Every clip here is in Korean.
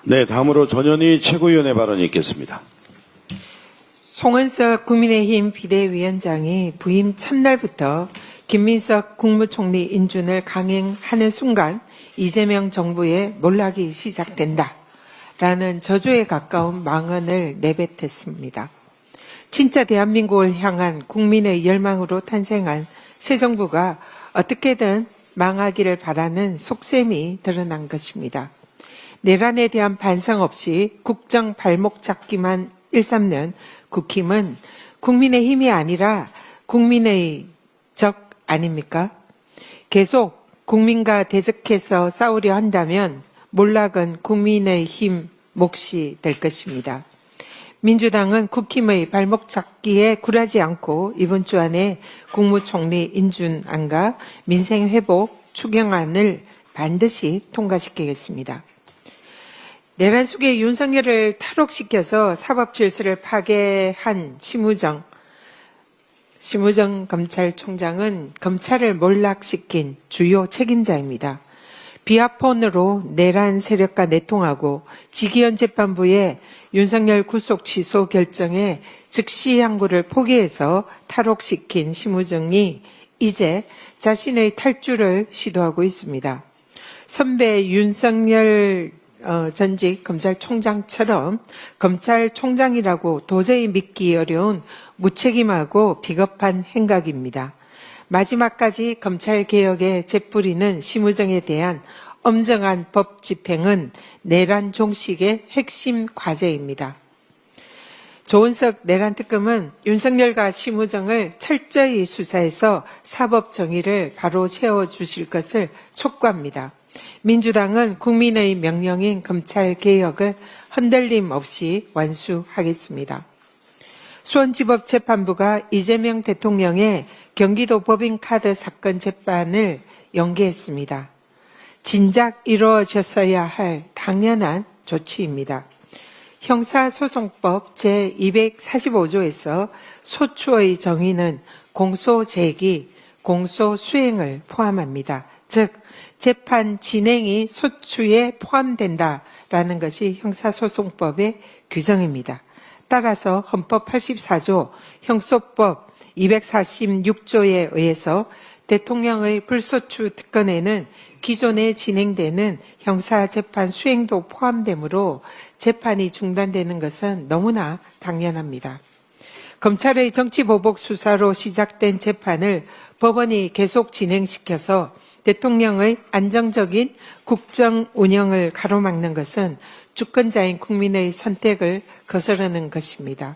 네, 다음으로 전현희 최고위원의 발언이 있겠습니다. 송은석 국민의힘 비대위원장이 부임 첫날부터 김민석 국무총리 인준을 강행하는 순간 이재명 정부의 몰락이 시작된다라는 저주에 가까운 망언을 내뱉었습니다. 진짜 대한민국을 향한 국민의 열망으로 탄생한 새 정부가 어떻게든 망하기를 바라는 속셈이 드러난 것입니다. 내란에 대한 반성 없이 국정 발목 잡기만 일삼는 국힘은 국민의 힘이 아니라 국민의 적 아닙니까? 계속 국민과 대적해서 싸우려 한다면 몰락은 국민의힘 몫이 될 것입니다. 민주당은 국힘의 발목 잡기에 굴하지 않고 이번 주 안에 국무총리 인준안과 민생회복 추경안을 반드시 통과시키겠습니다. 내란 속에 윤석열을 탈옥시켜서 사법질서를 파괴한 심우정 검찰총장은 검찰을 몰락시킨 주요 책임자입니다. 비아폰으로 내란 세력과 내통하고 지기현 재판부의 윤석열 구속 취소 결정에 즉시 항고를 포기해서 탈옥시킨 심우정이 이제 자신의 탈주를 시도하고 있습니다. 선배 윤석열 전직 검찰총장처럼 검찰총장이라고 도저히 믿기 어려운 무책임하고 비겁한 행각입니다. 마지막까지 검찰개혁에 재뿌리는 심우정에 대한 엄정한 법 집행은 내란 종식의 핵심 과제입니다. 조은석 내란특검은 윤석열과 심우정을 철저히 수사해서 사법 정의를 바로 세워주실 것을 촉구합니다. 민주당은 국민의 명령인 검찰개혁을 흔들림 없이 완수하겠습니다. 수원지법재판부가 이재명 대통령의 경기도 법인카드 사건 재판을 연기했습니다. 진작 이루어졌어야 할 당연한 조치입니다. 형사소송법 제245조에서 소추의 정의는 공소제기, 공소수행을 포함합니다. 즉 재판 진행이 소추에 포함된다라는 것이 형사소송법의 규정입니다. 따라서 헌법 84조, 형소법 246조에 의해서 대통령의 불소추 특권에는 기존에 진행되는 형사재판 수행도 포함되므로 재판이 중단되는 것은 너무나 당연합니다. 검찰의 정치보복 수사로 시작된 재판을 법원이 계속 진행시켜서 대통령의 안정적인 국정 운영을 가로막는 것은 주권자인 국민의 선택을 거스르는 것입니다.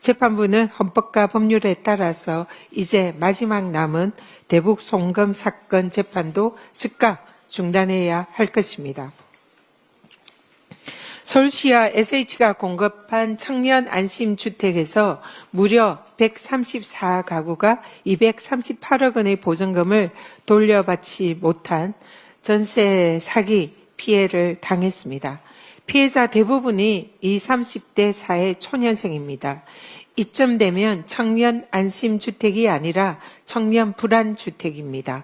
재판부는 헌법과 법률에 따라서 이제 마지막 남은 대북 송금 사건 재판도 즉각 중단해야 할 것입니다. 서울시와 SH가 공급한 청년 안심주택에서 무려 134가구가 238억 원의 보증금을 돌려받지 못한 전세 사기 피해를 당했습니다. 피해자 대부분이 20, 30대 사회 초년생입니다. 이쯤 되면 청년 안심주택이 아니라 청년 불안주택입니다.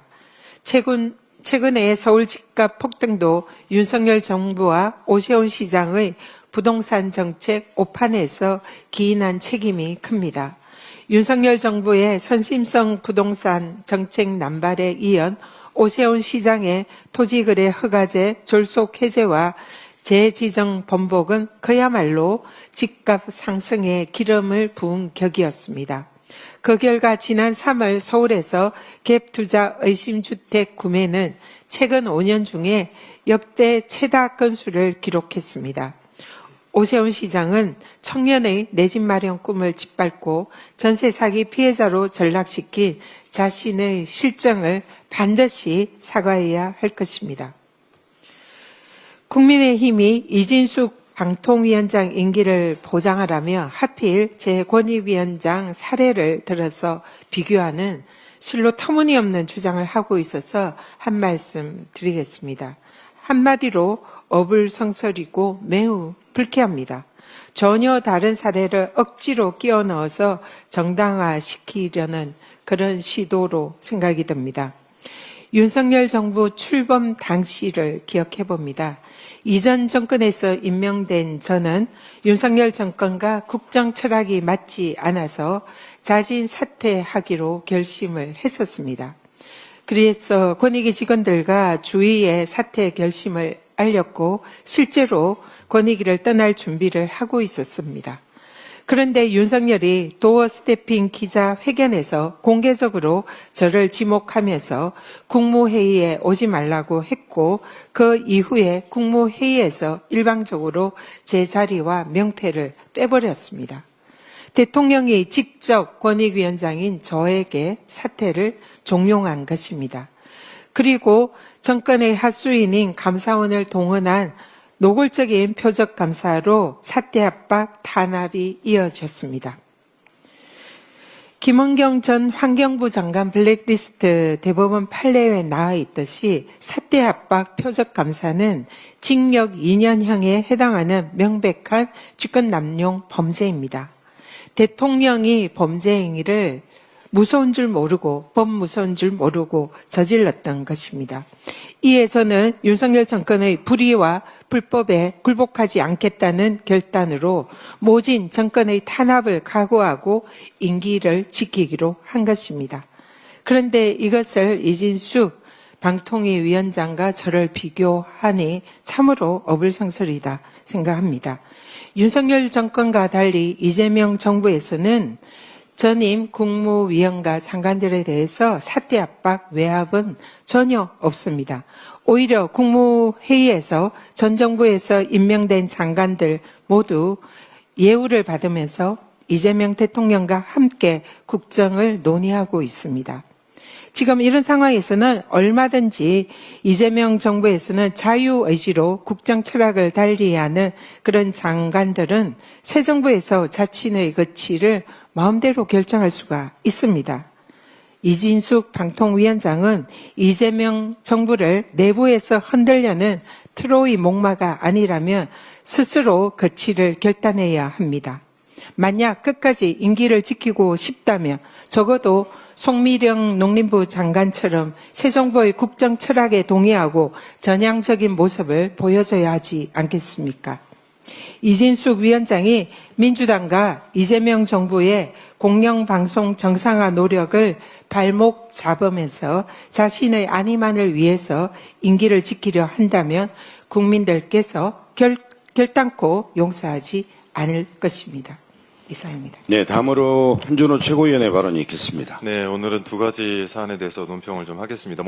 최근에 서울 집값 폭등도 윤석열 정부와 오세훈 시장의 부동산 정책 오판에서 기인한 책임이 큽니다. 윤석열 정부의 선심성 부동산 정책 남발에 이은 오세훈 시장의 토지거래 허가제 졸속 해제와 재지정 번복은 그야말로 집값 상승에 기름을 부은 격이었습니다. 그 결과 지난 3월 서울에서 갭투자 의심주택 구매는 최근 5년 중에 역대 최다 건수를 기록했습니다. 오세훈 시장은 청년의 내 집 마련 꿈을 짓밟고 전세 사기 피해자로 전락시킨 자신의 실정을 반드시 사과해야 할 것입니다. 국민의힘이 이진숙 방통위원장 임기를 보장하라며 하필 제 권익위원장 사례를 들어서 비교하는 실로 터무니없는 주장을 하고 있어서 한 말씀 드리겠습니다. 한마디로 어불성설이고 매우 불쾌합니다. 전혀 다른 사례를 억지로 끼워 넣어서 정당화시키려는 그런 시도로 생각이 듭니다. 윤석열 정부 출범 당시를 기억해 봅니다. 이전 정권에서 임명된 저는 윤석열 정권과 국정 철학이 맞지 않아서 자진 사퇴하기로 결심을 했었습니다. 그래서 권익위 직원들과 주위에 사퇴 결심을 알렸고 실제로 권익위를 떠날 준비를 하고 있었습니다. 그런데 윤석열이 도어 스태핑 기자회견에서 공개적으로 저를 지목하면서 국무회의에 오지 말라고 했고 그 이후에 국무회의에서 일방적으로 제 자리와 명패를 빼버렸습니다. 대통령이 직접 권익위원장인 저에게 사퇴를 종용한 것입니다. 그리고 정권의 하수인인 감사원을 동원한 노골적인 표적 감사로 사퇴 압박 탄압이 이어졌습니다. 김원경 전 환경부 장관 블랙리스트 대법원 판례에 나와 있듯이 사퇴 압박 표적 감사는 징역 2년형에 해당하는 명백한 직권남용 범죄입니다. 대통령이 범죄 행위를 무서운 줄 모르고 범무서운 줄 모르고 저질렀던 것입니다. 이에 저는 윤석열 정권의 불의와 불법에 굴복하지 않겠다는 결단으로 모진 정권의 탄압을 각오하고 임기를 지키기로 한 것입니다. 그런데 이것을 이진숙 방통위 위원장과 저를 비교하니 참으로 어불성설이다 생각합니다. 윤석열 정권과 달리 이재명 정부에서는 전임 국무위원과 장관들에 대해서 사퇴 압박, 외압은 전혀 없습니다. 오히려 국무회의에서 전 정부에서 임명된 장관들 모두 예우를 받으면서 이재명 대통령과 함께 국정을 논의하고 있습니다. 지금 이런 상황에서는 얼마든지 이재명 정부에서는 자유의지로 국정 철학을 달리하는 그런 장관들은 새 정부에서 자신의 가치를 마음대로 결정할 수가 있습니다. 이진숙 방통위원장은 이재명 정부를 내부에서 흔들려는 트로이 목마가 아니라면 스스로 가치를 결단해야 합니다. 만약 끝까지 임기를 지키고 싶다면 적어도 송미령 농림부 장관처럼 새 정부의 국정 철학에 동의하고 전향적인 모습을 보여줘야 하지 않겠습니까? 이진숙 위원장이 민주당과 이재명 정부의 공영방송 정상화 노력을 발목 잡으면서 자신의 안위만을 위해서 임기를 지키려 한다면 국민들께서 결단코 용서하지 않을 것입니다. 이상입니다. 네, 다음으로 한준호 최고위원의 발언이 있겠습니다. 네, 오늘은 두 가지 사안에 대해서 논평을 좀 하겠습니다.